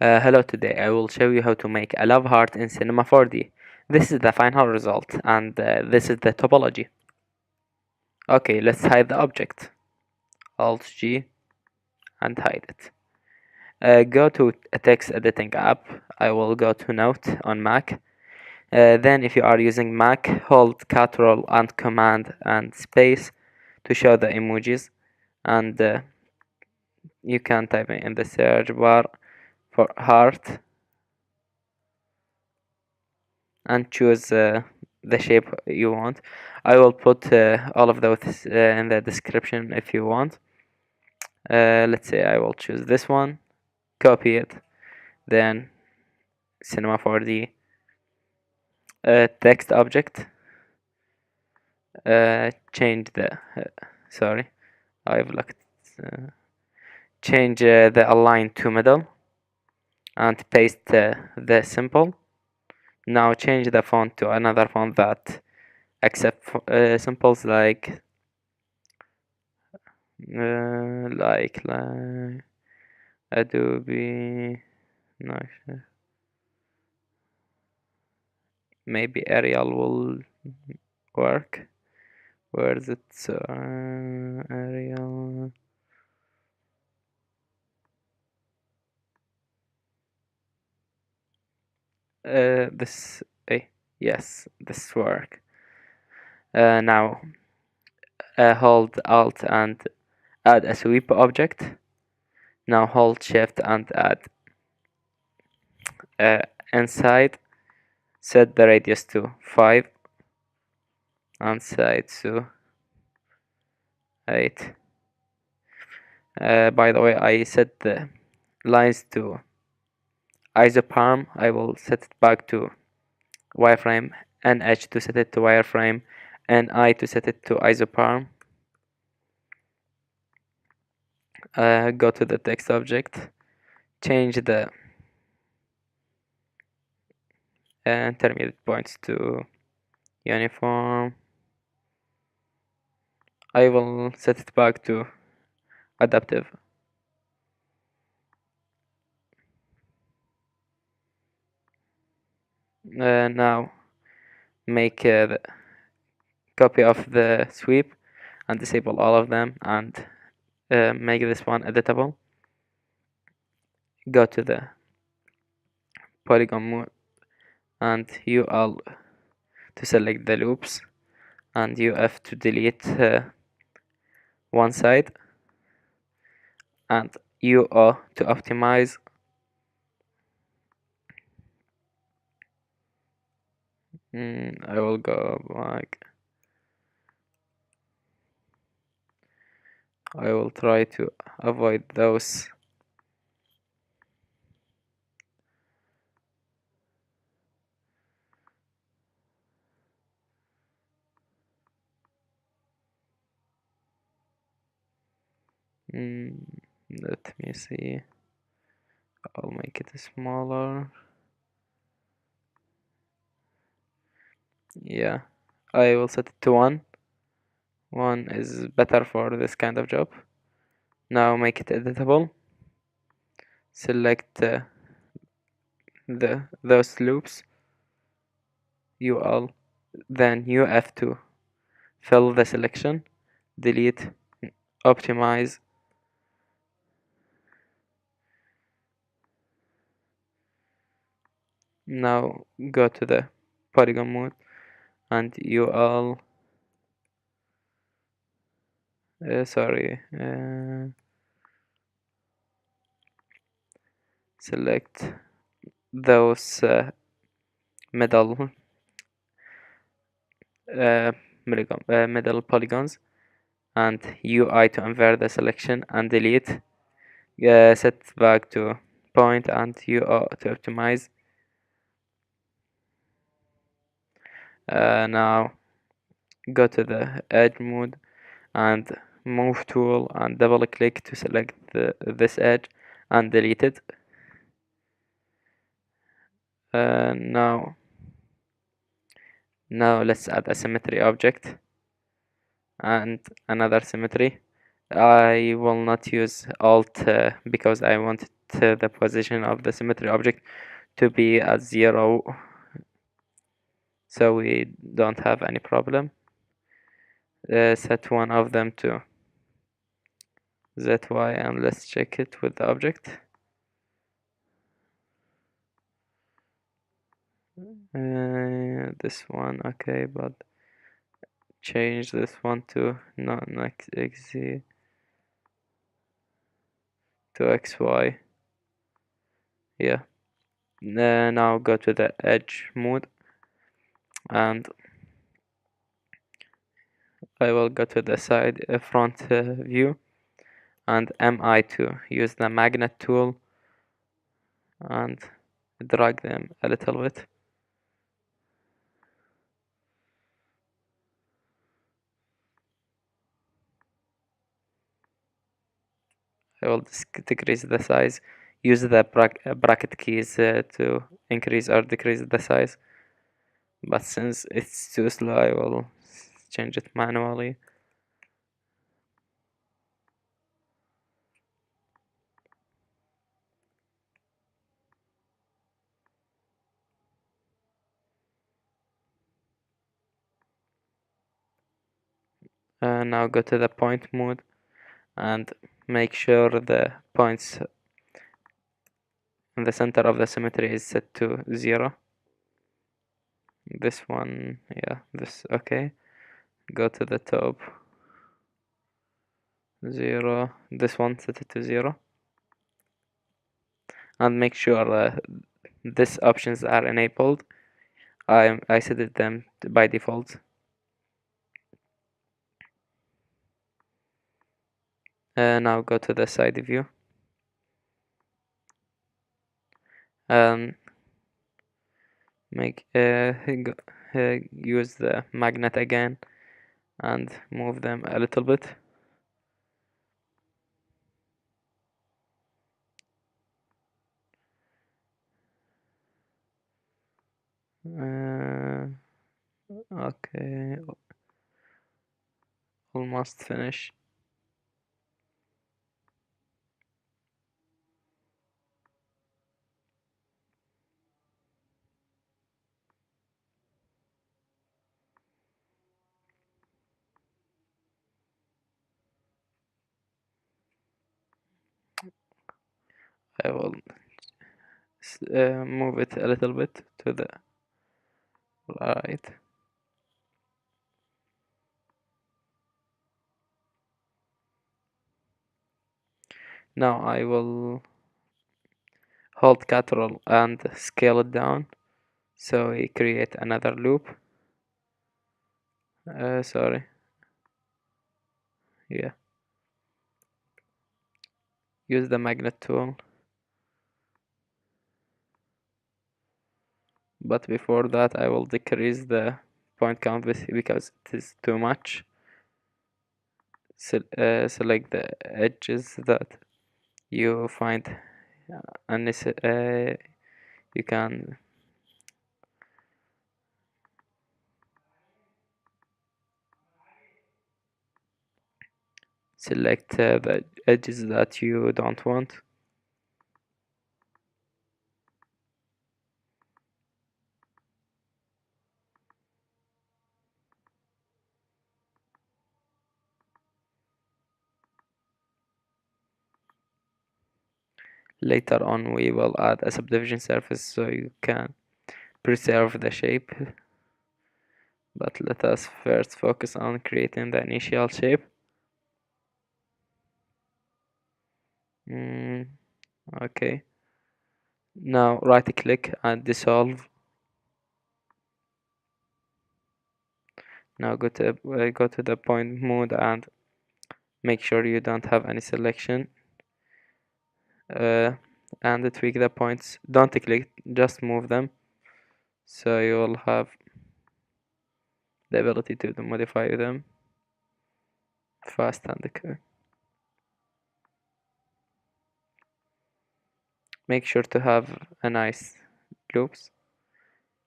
Hello, today I will show you how to make a love heart in Cinema 4D. This is the final result and this is the topology. Okay, let's hide the object. Alt G and hide it. Go to a text editing app. I will go to Note on Mac. Then if you are using Mac, hold Ctrl and Command and Space to show the emojis, and you can type it in the search bar for heart and choose the shape you want. I will put all of those in the description if you want. Let's say I will choose this one, copy it, then Cinema 4D text object, change the sorry, I've looked change the align to middle and paste the symbol. Now change the font to another font that accept symbols like Adobe, no, maybe Arial will work. Where is it? Arial. This, yes, this work. Now hold Alt and add a sweep object. Now hold Shift and add inside. Set the radius to 5 and side to 8. By the way, I set the lines to isoparm. I will set it back to wireframe, nh to set it to wireframe, ni to set it to isoparm. Go to the text object, change the intermediate points to uniform. I will set it back to adaptive. Now make the copy of the sweep and disable all of them and make this one editable. Go to the polygon mode and UL to select the loops and UF to delete one side and UO to optimize. I will go back. I will try to avoid those. Let me see. I'll make it smaller. Yeah, I will set it to 1. 1 is better for this kind of job. Now make it editable. Select those loops. UL, then UF to fill the selection. Delete, optimize. Now go to the polygon mode and UL. Select those middle middle polygons and UI to invert the selection and delete. Set back to point and UO to optimize. Now go to the edge mode and move tool and double click to select this edge and delete it. Now let's add a symmetry object and another symmetry. I will not use alt because I want it the position of the symmetry object to be at 0, so we don't have any problem. Set one of them to zy, and let's check it with the object. This one, okay, but change this one to non-xz to xy. Yeah. Now go to the edge mode, and I will go to the side front view, and MI to use the magnet tool and drag them a little bit. I will decrease the size. Use the bracket keys to increase or decrease the size. But since it's too slow, I will change it manually. Now go to the point mode and make sure the points in the center of the symmetry is set to 0. This one, yeah, this, okay. Go to the top, 0. This one, set it to 0. And make sure these options are enabled. I set them by default. Now go to the side view. Make use the magnet again and move them a little bit. Okay, almost finished. I will move it a little bit to the right. Now I will hold Ctrl and scale it down, so we create another loop. Sorry. Yeah. Use the magnet tool. But before that, I will decrease the point count because it is too much. Select the edges that you find unnecessary. You can select the edges that you don't want. Later on, we will add a subdivision surface so you can preserve the shape. But let us first focus on creating the initial shape. Okay. Now right click and dissolve. Now go to the point mode and make sure you don't have any selection. And tweak the points. Don't click, just move them. So you will have the ability to modify them fast and quick. Make sure to have a nice loops.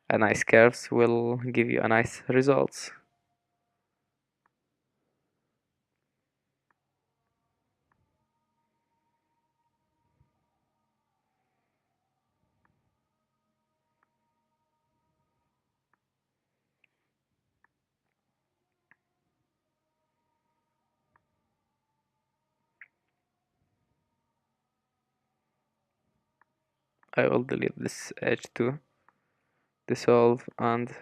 A nice curves will give you a nice results. I will delete this edge to dissolve and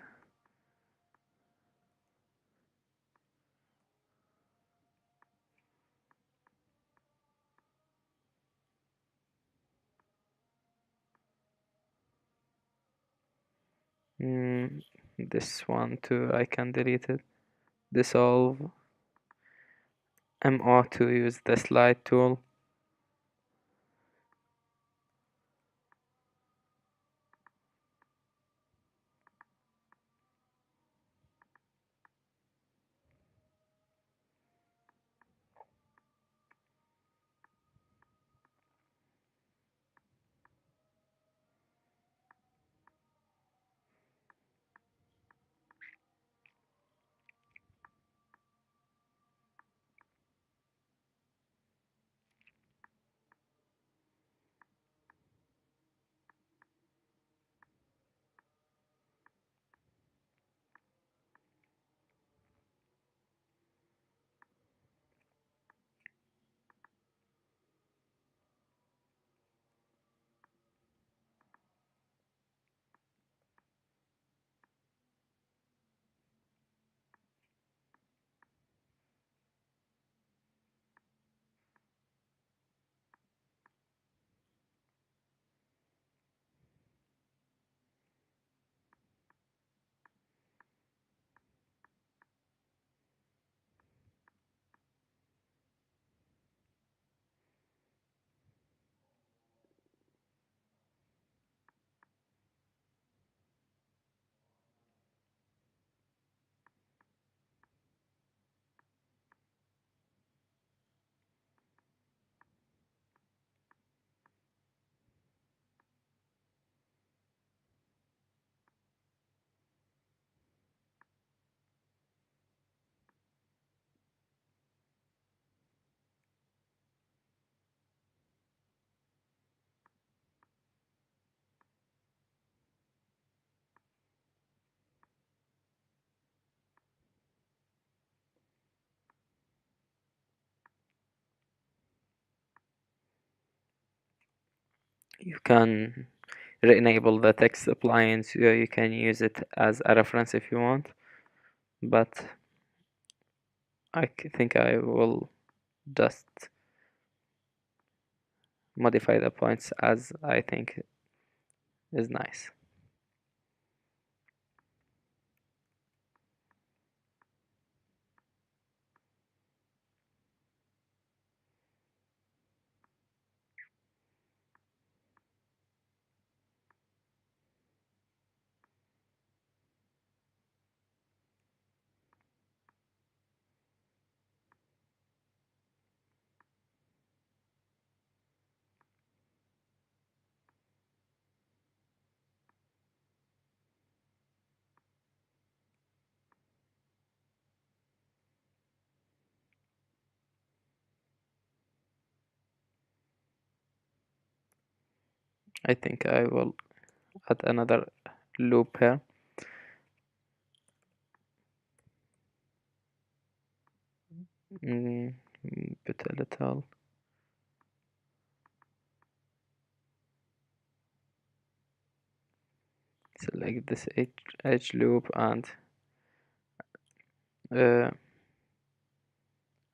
this one too I can delete it. Dissolve MO to use the slide tool. You can re-enable the text appliance. You can use it as a reference if you want, but I think I will just modify the points as I think is nice. I think I will add another loop here. Put a little. Select this edge loop and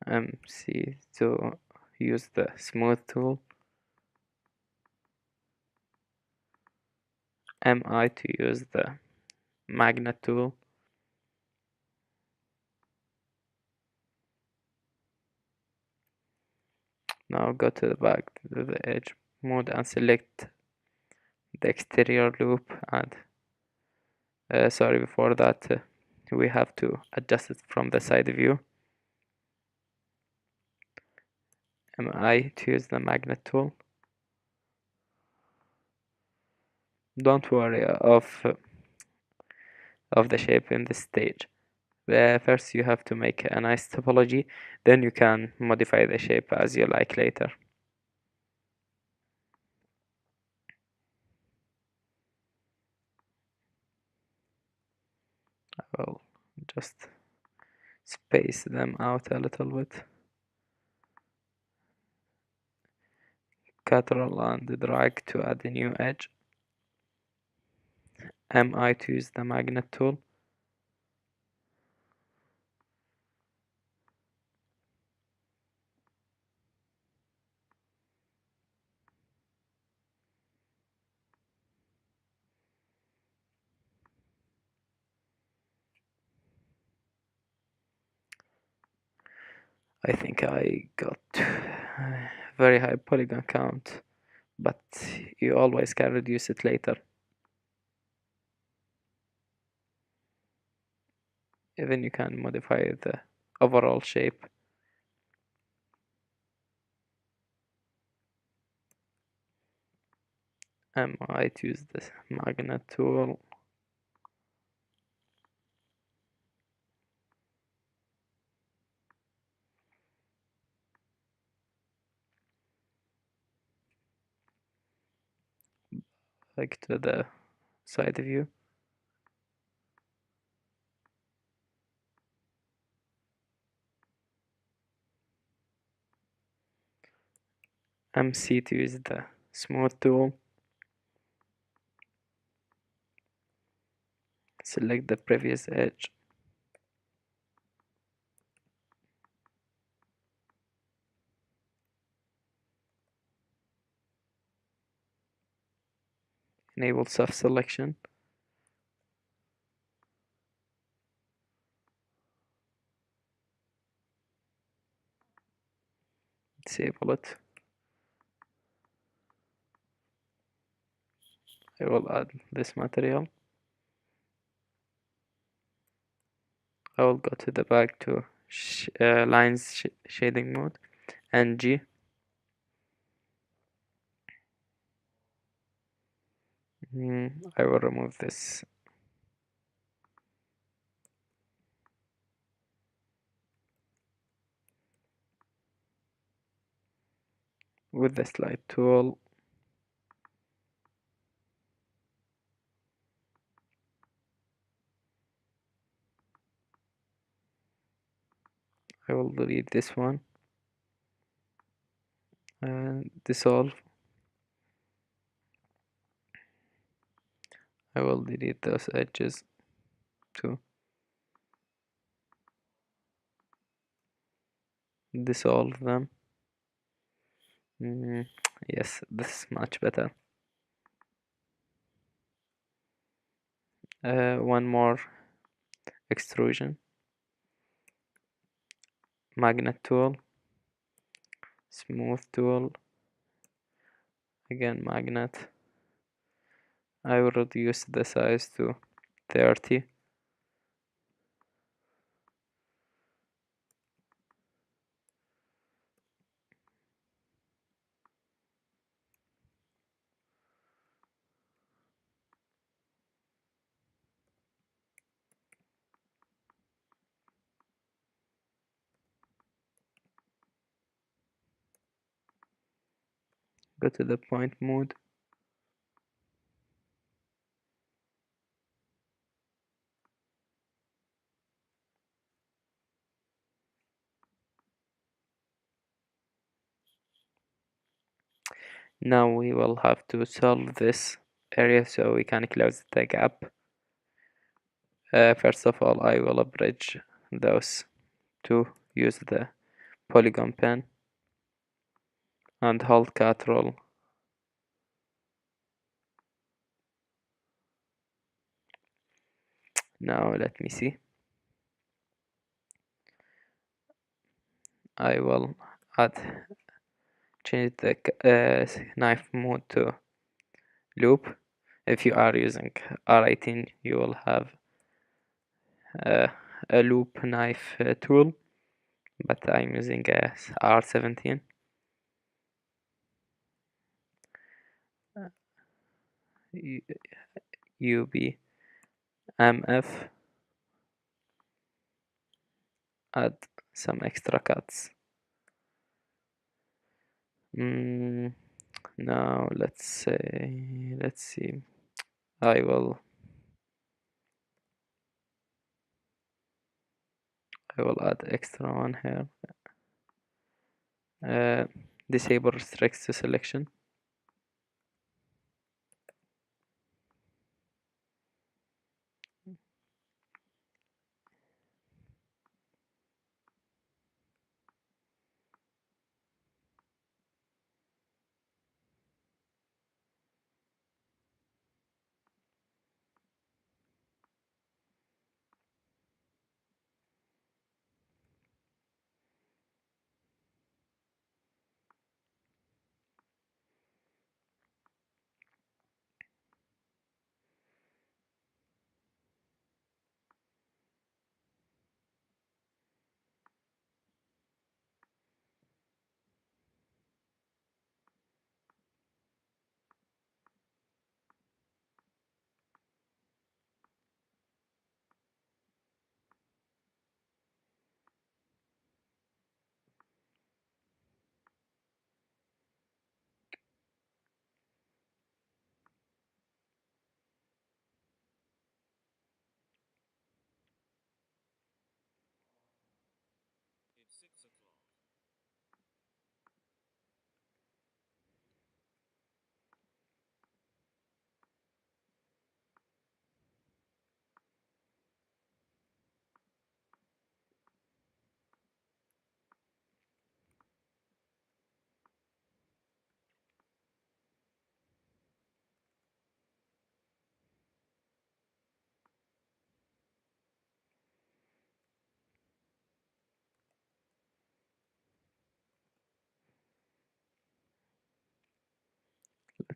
MC to use the smooth tool, MI to use the magnet tool. Now go to the back to the edge mode and select the exterior loop, and sorry, before that we have to adjust it from the side view. MI to use the magnet tool. Don't worry of the shape in this stage. First you have to make a nice topology, then you can modify the shape as you like later. I will just space them out a little bit. Ctrl and drag to add a new edge. MI to use the magnet tool. I think I got very high polygon count, but you always can reduce it later. Even you can modify the overall shape. I use the magnet tool. Like to the side view. MC to use the smooth tool. Select the previous edge. Enable soft selection. Disable it. I will add this material. I will go to the back to lines shading mode and G. I will remove this. With the slide tool. I will delete this one and dissolve. I will delete those edges too. Dissolve them. Yes, this is much better. One more extrusion. Magnet tool. Smooth tool. Again magnet. I will reduce the size to 30. Go to the point mode. Now we will have to solve this area so we can close the gap. First of all, I will bridge those to use the polygon pen and hold Ctrl. Now let me see. I will change the knife mode to loop. If you are using R18, you will have a loop knife tool, but I'm using a R17. UB MF. Add some extra cuts. Now let's see. I will add extra one here. Disable restricts to selection.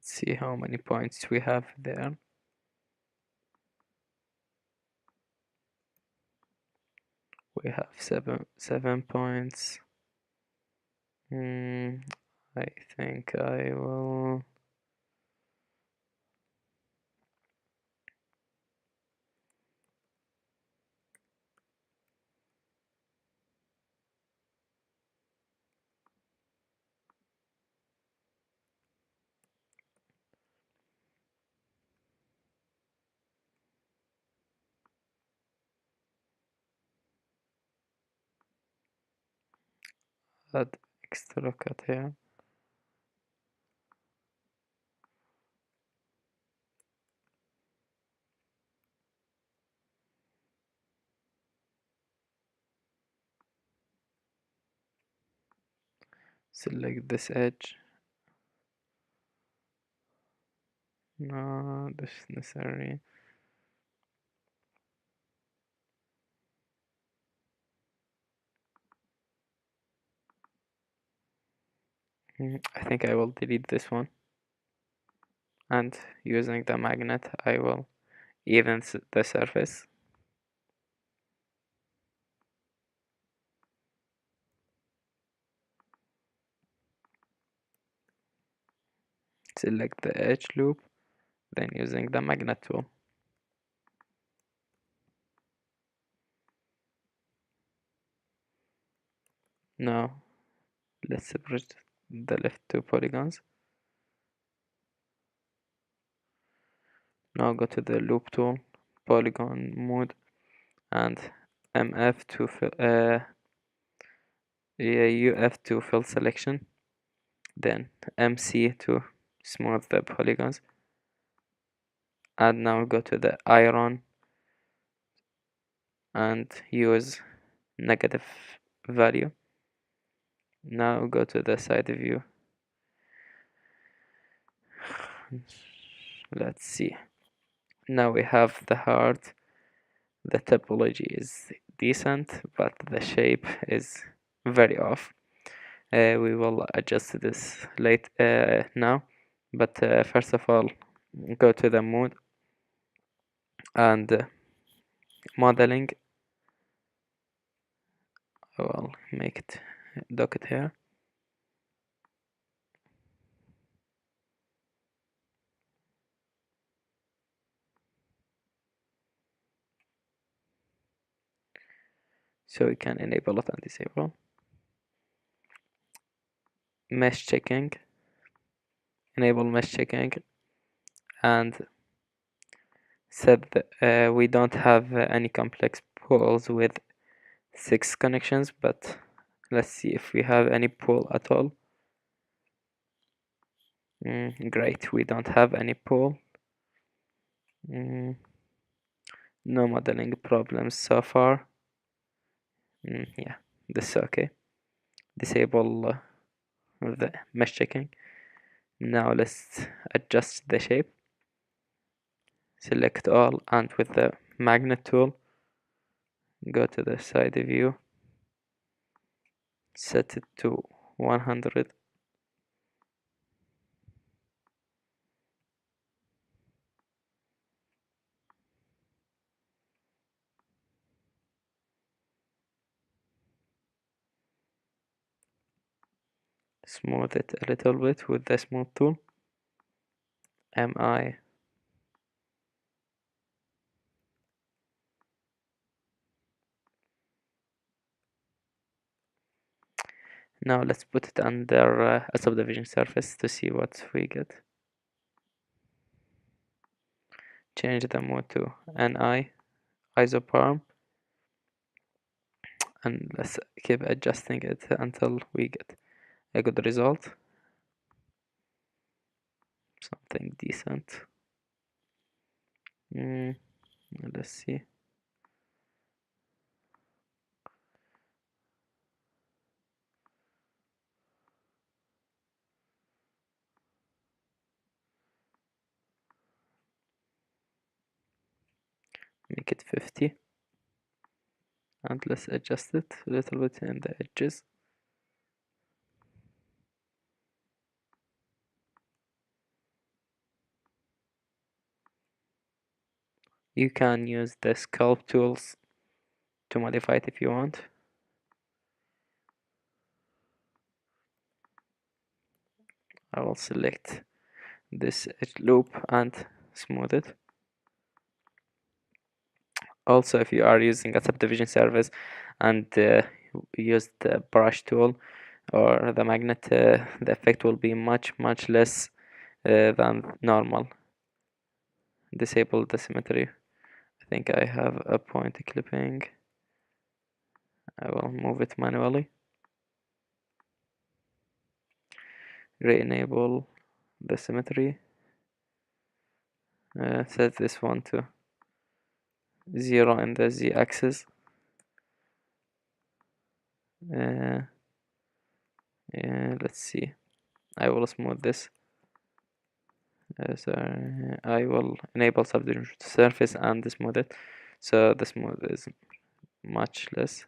Let's see how many points we have there. We have seven points. I think I will add extra cut here. Select this edge. No, this is necessary. I think I will delete this one, and using the magnet I will even the surface. Select the edge loop, then using the magnet tool. Now let's separate the left two polygons. Now go to the loop tool, polygon mode, and MF to UF to fill selection, then MC to smooth the polygons, and now go to the iron and use negative value. Now go to the side view. Let's see. Now we have the heart. The topology is decent, but the shape is very off. We will adjust this late now, but first of all, go to the mode and modeling. I will make it dock it here. So we can enable it and disable. Mesh checking, enable mesh checking, and set we don't have any complex pools with 6 connections, but let's see if we have any pool at all. Great, we don't have any pool. No modeling problems so far. Yeah, this is okay. Disable the mesh checking. Now let's adjust the shape. Select all, and with the magnet tool, go to the side view, set it to 100. Smooth it a little bit with the smooth tool. MI. Now let's put it under a subdivision surface to see what we get. Change the mode to NI isoparm, and let's keep adjusting it until we get a good result. Something decent. Let's see. Make it 50, and let's adjust it a little bit in the edges. You can use the sculpt tools to modify it if you want. I will select this loop and smooth it. Also, if you are using a subdivision service and use the brush tool or the magnet, the effect will be much less than normal. Disable the symmetry. I think I have a point clipping. I will move it manually. Re-enable the symmetry. Set this one to 0 in the z-axis. Let's see. I will smooth this. So I will enable subdivision surface and smooth it. So the smooth is much less.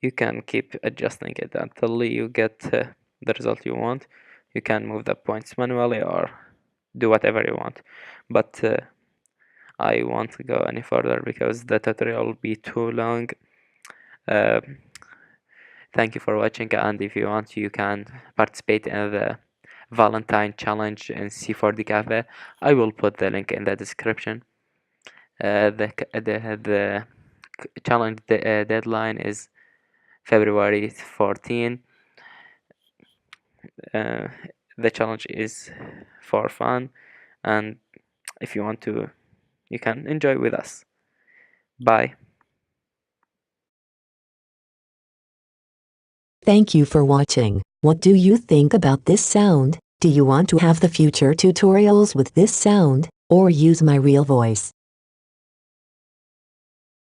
You can keep adjusting it until you get the result you want. You can move the points manually or do whatever you want, but I won't go any further because the tutorial will be too long. Thank you for watching, and if you want you can participate in the Valentine challenge in C4D Cafe. I will put the link in the description. The challenge deadline is February 14. The challenge is for fun, and if you want to, you can enjoy with us. Bye. Thank you for watching. What do you think about this sound? Do you want to have the future tutorials with this sound, or use my real voice?